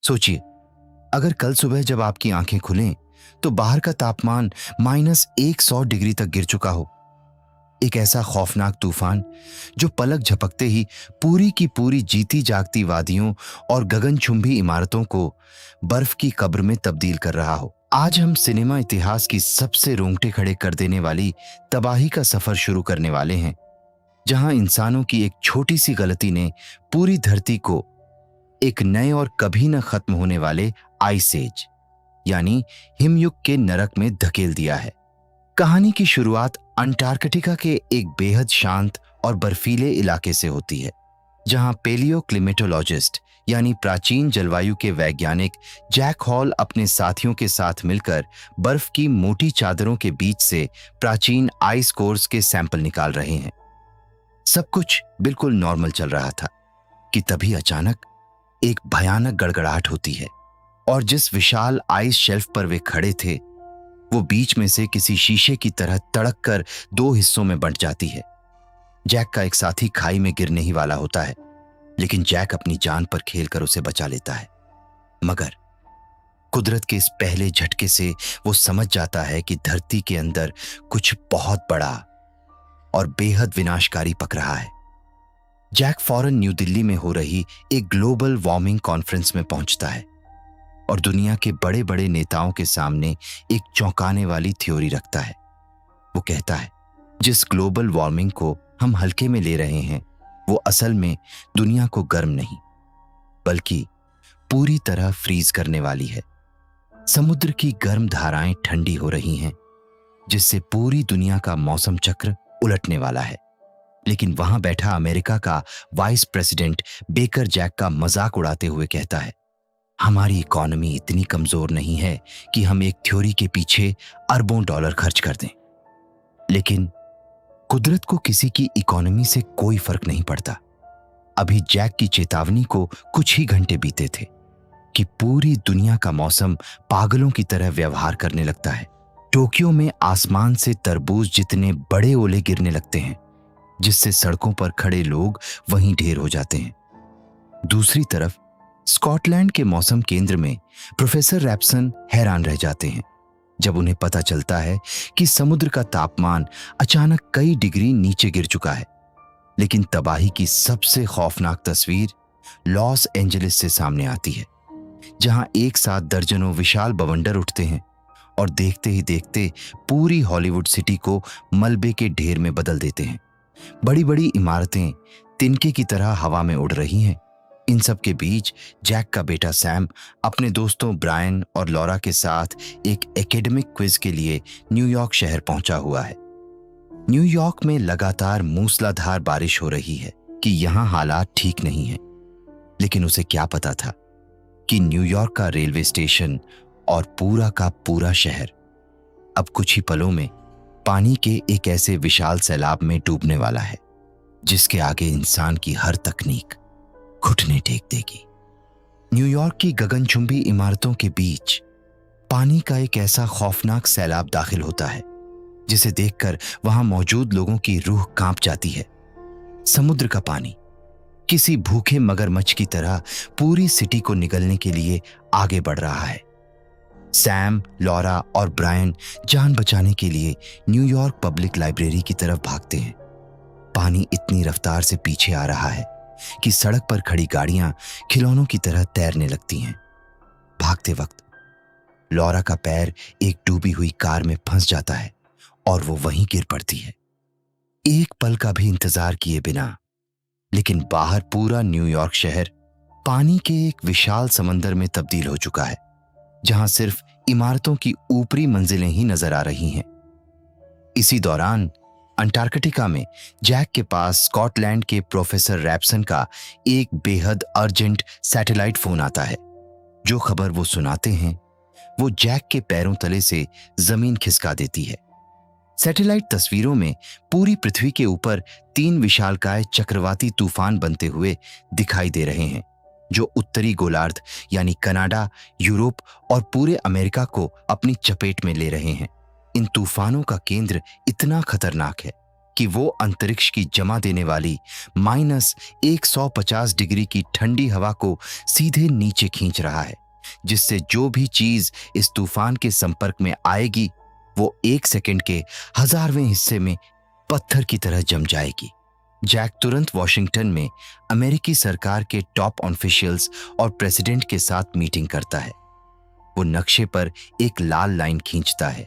सोचिए, अगर कल सुबह जब आपकी आंखें खुलें तो बाहर का तापमान -100 डिग्री तक गिर चुका हो। एक ऐसा खौफनाक तूफान जो पलक झपकते ही पूरी की पूरी जीती जागती वादियों और गगनचुंबी इमारतों को बर्फ की कब्र में तब्दील कर रहा हो। आज हम सिनेमा इतिहास की सबसे रोंगटे खड़े कर देने वाली तबाही का सफर शुरू करने वाले हैं, जहां इंसानों की एक छोटी सी गलती ने पूरी धरती को एक नए और कभी न खत्म होने वाले आइस एज यानी हिमयुग के नरक में धकेल दिया है। कहानी की शुरुआत अंटार्कटिका के एक बेहद शांत और बर्फीले इलाके से होती है, जहां पेलियो क्लिमेटोलॉजिस्ट यानी प्राचीन जलवायु के वैज्ञानिक जैक हॉल अपने साथियों के साथ मिलकर बर्फ की मोटी चादरों के बीच से प्राचीन आइस कोर्स के सैंपल निकाल रहे हैं। सब कुछ बिल्कुल नॉर्मल चल रहा था कि तभी अचानक एक भयानक गड़गड़ाहट होती है और जिस विशाल आइस शेल्फ पर वे खड़े थे वो बीच में से किसी शीशे की तरह तड़क कर दो हिस्सों में बंट जाती है। जैक का एक साथी खाई में गिरने ही वाला होता है, लेकिन जैक अपनी जान पर खेलकर उसे बचा लेता है। मगर कुदरत के इस पहले झटके से वो समझ जाता है कि धरती के अंदर कुछ बहुत बड़ा और बेहद विनाशकारी पक रहा है। जैक फौरन न्यू दिल्ली में हो रही एक ग्लोबल वार्मिंग कॉन्फ्रेंस में पहुंचता है और दुनिया के बड़े बड़े नेताओं के सामने एक चौंकाने वाली थ्योरी रखता है। वो कहता है, जिस ग्लोबल वार्मिंग को हम हल्के में ले रहे हैं वो असल में दुनिया को गर्म नहीं बल्कि पूरी तरह फ्रीज करने वाली है। समुद्र की गर्म धाराएं ठंडी हो रही हैं, जिससे पूरी दुनिया का मौसम चक्र उलटने वाला है। लेकिन वहां बैठा अमेरिका का वाइस प्रेसिडेंट बेकर जैक का मजाक उड़ाते हुए कहता है, हमारी इकोनॉमी इतनी कमजोर नहीं है कि हम एक थ्योरी के पीछे अरबों डॉलर खर्च कर दें। लेकिन कुदरत को किसी की इकोनॉमी से कोई फर्क नहीं पड़ता। अभी जैक की चेतावनी को कुछ ही घंटे बीते थे कि पूरी दुनिया का मौसम पागलों की तरह व्यवहार करने लगता है। टोक्यो में आसमान से तरबूज जितने बड़े ओले गिरने लगते हैं, जिससे सड़कों पर खड़े लोग वहीं ढेर हो जाते हैं। दूसरी तरफ स्कॉटलैंड के मौसम केंद्र में प्रोफेसर रैप्सन हैरान रह जाते हैं जब उन्हें पता चलता है कि समुद्र का तापमान अचानक कई डिग्री नीचे गिर चुका है। लेकिन तबाही की सबसे खौफनाक तस्वीर लॉस एंजलिस से सामने आती है, जहां एक साथ दर्जनों विशाल बवंडर उठते हैं और देखते ही देखते पूरी हॉलीवुड सिटी को मलबे के ढेर में बदल देते हैं। बड़ी बड़ी इमारतें तिनके की तरह हवा में उड़ रही हैं। इन सब के बीच जैक का बेटा सैम अपने दोस्तों ब्रायन और लॉरा के साथ एक एकेडमिक क्विज के लिए न्यूयॉर्क शहर पहुंचा हुआ है। न्यूयॉर्क में लगातार मूसलाधार बारिश हो रही है कि यहां हालात ठीक नहीं हैं। लेकिन उसे क्या पता था कि न्यूयॉर्क का रेलवे स्टेशन और पूरा का पूरा शहर अब कुछ ही पलों में पानी के एक ऐसे विशाल सैलाब में डूबने वाला है जिसके आगे इंसान की हर तकनीक घुटने टेक देगी। न्यूयॉर्क की गगनचुंबी इमारतों के बीच पानी का एक ऐसा खौफनाक सैलाब दाखिल होता है जिसे देखकर वहां मौजूद लोगों की रूह कांप जाती है। समुद्र का पानी किसी भूखे मगरमच्छ की तरह पूरी सिटी को निगलने के लिए आगे बढ़ रहा है। सैम, लॉरा और ब्रायन जान बचाने के लिए न्यूयॉर्क पब्लिक लाइब्रेरी की तरफ भागते हैं। पानी इतनी रफ्तार से पीछे आ रहा है कि सड़क पर खड़ी गाड़ियां खिलौनों की तरह तैरने लगती हैं। भागते वक्त लॉरा का पैर एक डूबी हुई कार में फंस जाता है और वो वहीं गिर पड़ती है, एक पल का भी इंतजार किए बिना। लेकिन बाहर पूरा न्यूयॉर्क शहर पानी के एक विशाल समंदर में तब्दील हो चुका है, जहां सिर्फ इमारतों की ऊपरी मंजिलें ही नजर आ रही हैं। इसी दौरान अंटार्कटिका में जैक के पास स्कॉटलैंड के प्रोफेसर रैप्सन का एक बेहद अर्जेंट सैटेलाइट फोन आता है। जो खबर वो सुनाते हैं वो जैक के पैरों तले से जमीन खिसका देती है। सैटेलाइट तस्वीरों में पूरी पृथ्वी के ऊपर 3 विशालकाय चक्रवाती तूफान बनते हुए दिखाई दे रहे हैं, जो उत्तरी गोलार्ध यानी कनाडा, यूरोप और पूरे अमेरिका को अपनी चपेट में ले रहे हैं। इन तूफानों का केंद्र इतना खतरनाक है कि वो अंतरिक्ष की जमा देने वाली -150 डिग्री की ठंडी हवा को सीधे नीचे खींच रहा है, जिससे जो भी चीज इस तूफान के संपर्क में आएगी वो 1 सेकंड के 1000वें हिस्से में पत्थर की तरह जम जाएगी। जैक तुरंत वॉशिंगटन में अमेरिकी सरकार के टॉप ऑफिशियल्स और प्रेसिडेंट के साथ मीटिंग करता है। वो नक्शे पर एक लाल लाइन खींचता है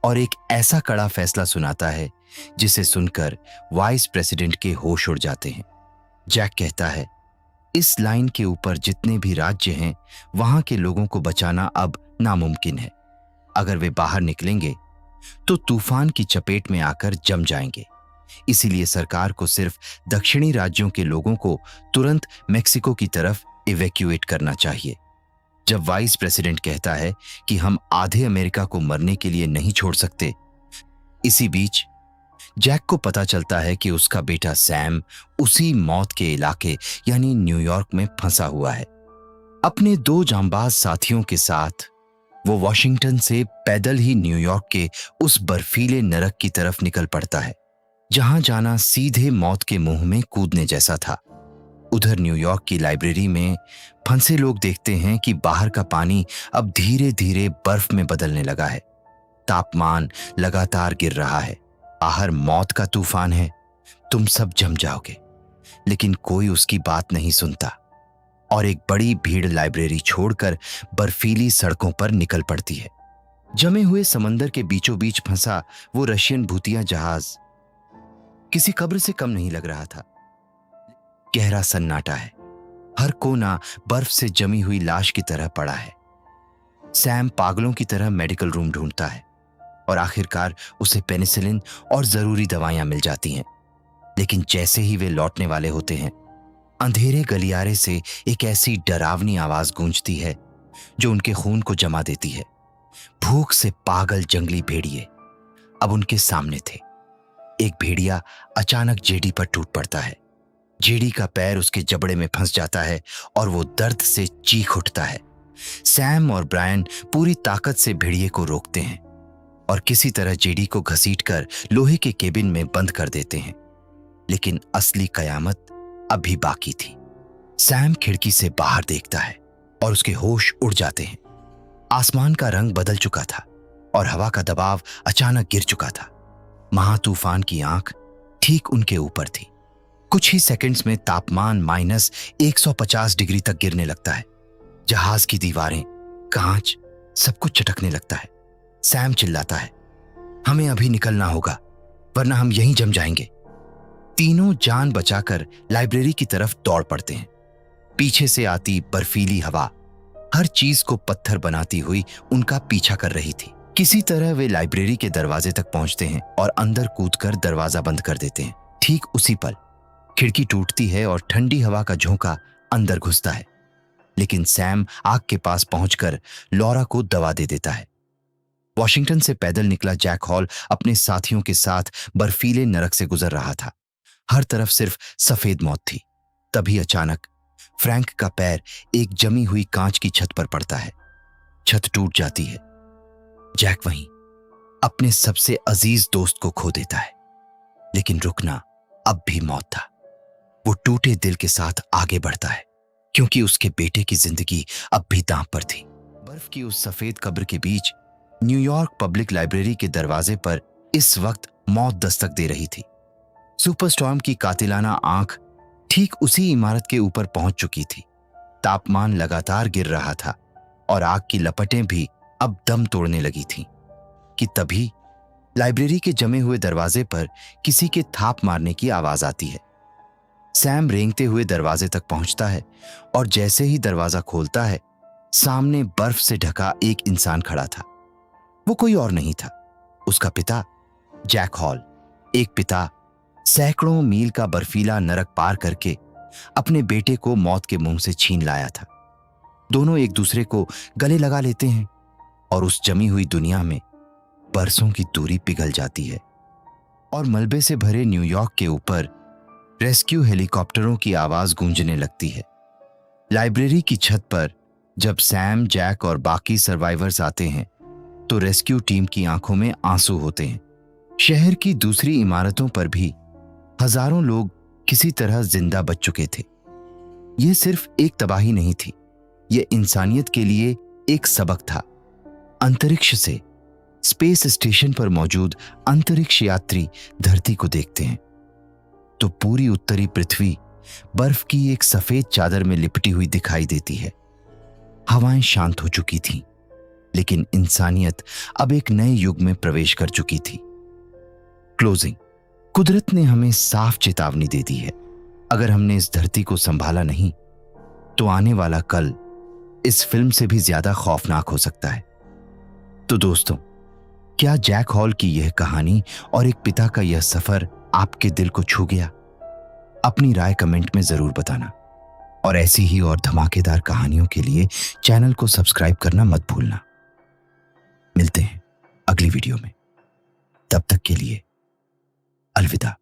और एक ऐसा कड़ा फैसला सुनाता है जिसे सुनकर वाइस प्रेसिडेंट के होश उड़ जाते हैं। जैक कहता है, इस लाइन के ऊपर जितने भी राज्य हैं वहां के लोगों को बचाना अब नामुमकिन है। अगर वे बाहर निकलेंगे तो तूफान की चपेट में आकर जम जाएंगे। इसीलिए सरकार को सिर्फ दक्षिणी राज्यों के लोगों को तुरंत मेक्सिको की तरफ इवैक्यूएट करना चाहिए। जब वाइस प्रेसिडेंट कहता है कि हम आधे अमेरिका को मरने के लिए नहीं छोड़ सकते, इसी बीच जैक को पता चलता है कि उसका बेटा सैम उसी मौत के इलाके यानी न्यूयॉर्क में फंसा हुआ है। अपने 2 जांबाज साथियों के साथ वो वॉशिंगटन से पैदल ही न्यूयॉर्क के उस बर्फीले नरक की तरफ निकल पड़ता है जहां जाना सीधे मौत के मुंह में कूदने जैसा था। उधर न्यूयॉर्क की लाइब्रेरी में फंसे लोग देखते हैं कि बाहर का पानी अब धीरे धीरे बर्फ में बदलने लगा है। तापमान लगातार गिर रहा है। बाहर मौत का तूफान है, तुम सब जम जाओगे। लेकिन कोई उसकी बात नहीं सुनता और एक बड़ी भीड़ लाइब्रेरी छोड़कर बर्फीली सड़कों पर निकल पड़ती है। जमे हुए समंदर के बीचों बीच फंसा वो रशियन भूतिया जहाज किसी कब्र से कम नहीं लग रहा था। गहरा सन्नाटा है, हर कोना बर्फ से जमी हुई लाश की तरह पड़ा है। सैम पागलों की तरह मेडिकल रूम ढूंढता है और आखिरकार उसे पेनिसिलिन और जरूरी दवाइयां मिल जाती हैं। लेकिन जैसे ही वे लौटने वाले होते हैं, अंधेरे गलियारे से एक ऐसी डरावनी आवाज गूंजती है जो उनके खून को जमा देती है। भूख से पागल जंगली भेड़िए अब उनके सामने थे। एक भेड़िया अचानक जेडी पर टूट पड़ता है। जेडी का पैर उसके जबड़े में फंस जाता है और वो दर्द से चीख उठता है। सैम और ब्रायन पूरी ताकत से भेड़िए को रोकते हैं और किसी तरह जेडी को घसीटकर लोहे के केबिन में बंद कर देते हैं। लेकिन असली कयामत अभी बाकी थी। सैम खिड़की से बाहर देखता है और उसके होश उड़ जाते हैं। आसमान का रंग बदल चुका था और हवा का दबाव अचानक गिर चुका था। महातूफान की आंख ठीक उनके ऊपर थी। कुछ ही सेकंड्स में तापमान -150 डिग्री तक गिरने लगता है। जहाज की दीवारें, कांच, सब कुछ चटकने लगता है। सैम चिल्लाता है, हमें अभी निकलना होगा वरना हम यहीं जम जाएंगे। तीनों जान बचाकर लाइब्रेरी की तरफ दौड़ पड़ते हैं। पीछे से आती बर्फीली हवा हर चीज को पत्थर बनाती हुई उनका पीछा कर रही थी। किसी तरह वे लाइब्रेरी के दरवाजे तक पहुंचते हैं और अंदर कूदकर दरवाजा बंद कर देते हैं। ठीक उसी पल खिड़की टूटती है और ठंडी हवा का झोंका अंदर घुसता है। लेकिन सैम आग के पास पहुंचकर लॉरा को दवा दे देता है। वॉशिंगटन से पैदल निकला जैक हॉल अपने साथियों के साथ बर्फीले नरक से गुजर रहा था। हर तरफ सिर्फ सफेद मौत थी। तभी अचानक फ्रैंक का पैर एक जमी हुई कांच की छत पर पड़ता है। छत टूट जाती है। जैक वहीं अपने सबसे अजीज दोस्त को खो देता है। लेकिन रुकना अब भी मौत था। वो टूटे दिल के साथ आगे बढ़ता है क्योंकि उसके बेटे की जिंदगी अब भी दांव पर थी। बर्फ की उस सफेद कब्र के बीच न्यूयॉर्क पब्लिक लाइब्रेरी के दरवाजे पर इस वक्त मौत दस्तक दे रही थी। सुपरस्टॉर्म की कातिलाना आंख ठीक उसी इमारत के ऊपर पहुंच चुकी थी। तापमान लगातार गिर रहा था और आग की लपटें भी अब दम तोड़ने लगी थीं कि तभी लाइब्रेरी के जमे हुए दरवाजे पर किसी के थाप मारने की आवाज आती है। सैम रेंगते हुए दरवाजे तक पहुंचता है और जैसे ही दरवाजा खोलता है, सामने बर्फ से ढका एक इंसान खड़ा था। वो कोई और नहीं था, उसका पिता जैक हॉल। एक पिता सैकड़ों मील का बर्फीला नरक पार करके अपने बेटे को मौत के मुंह से छीन लाया था। दोनों एक दूसरे को गले लगा लेते हैं और उस जमी हुई दुनिया में बरसों की दूरी पिघल जाती है और मलबे से भरे न्यूयॉर्क के ऊपर रेस्क्यू हेलीकॉप्टरों की आवाज गूंजने लगती है। लाइब्रेरी की छत पर जब सैम, जैक और बाकी सर्वाइवर्स आते हैं तो रेस्क्यू टीम की आंखों में आंसू होते हैं। शहर की दूसरी इमारतों पर भी हजारों लोग किसी तरह जिंदा बच चुके थे। यह सिर्फ एक तबाही नहीं थी, यह इंसानियत के लिए एक सबक था। अंतरिक्ष से, स्पेस स्टेशन पर मौजूद अंतरिक्ष यात्री धरती को देखते हैं तो पूरी उत्तरी पृथ्वी बर्फ की एक सफेद चादर में लिपटी हुई दिखाई देती है। हवाएं शांत हो चुकी थीं, लेकिन इंसानियत अब एक नए युग में प्रवेश कर चुकी थी। क्लोजिंग। कुदरत ने हमें साफ चेतावनी दे दी है। अगर हमने इस धरती को संभाला नहीं तो आने वाला कल इस फिल्म से भी ज्यादा खौफनाक हो सकता है। तो दोस्तों, क्या जैक हॉल की यह कहानी और एक पिता का यह सफर आपके दिल को छू गया? अपनी राय कमेंट में जरूर बताना और ऐसी ही और धमाकेदार कहानियों के लिए चैनल को सब्सक्राइब करना मत भूलना। मिलते हैं अगली वीडियो में। तब तक के लिए अलविदा।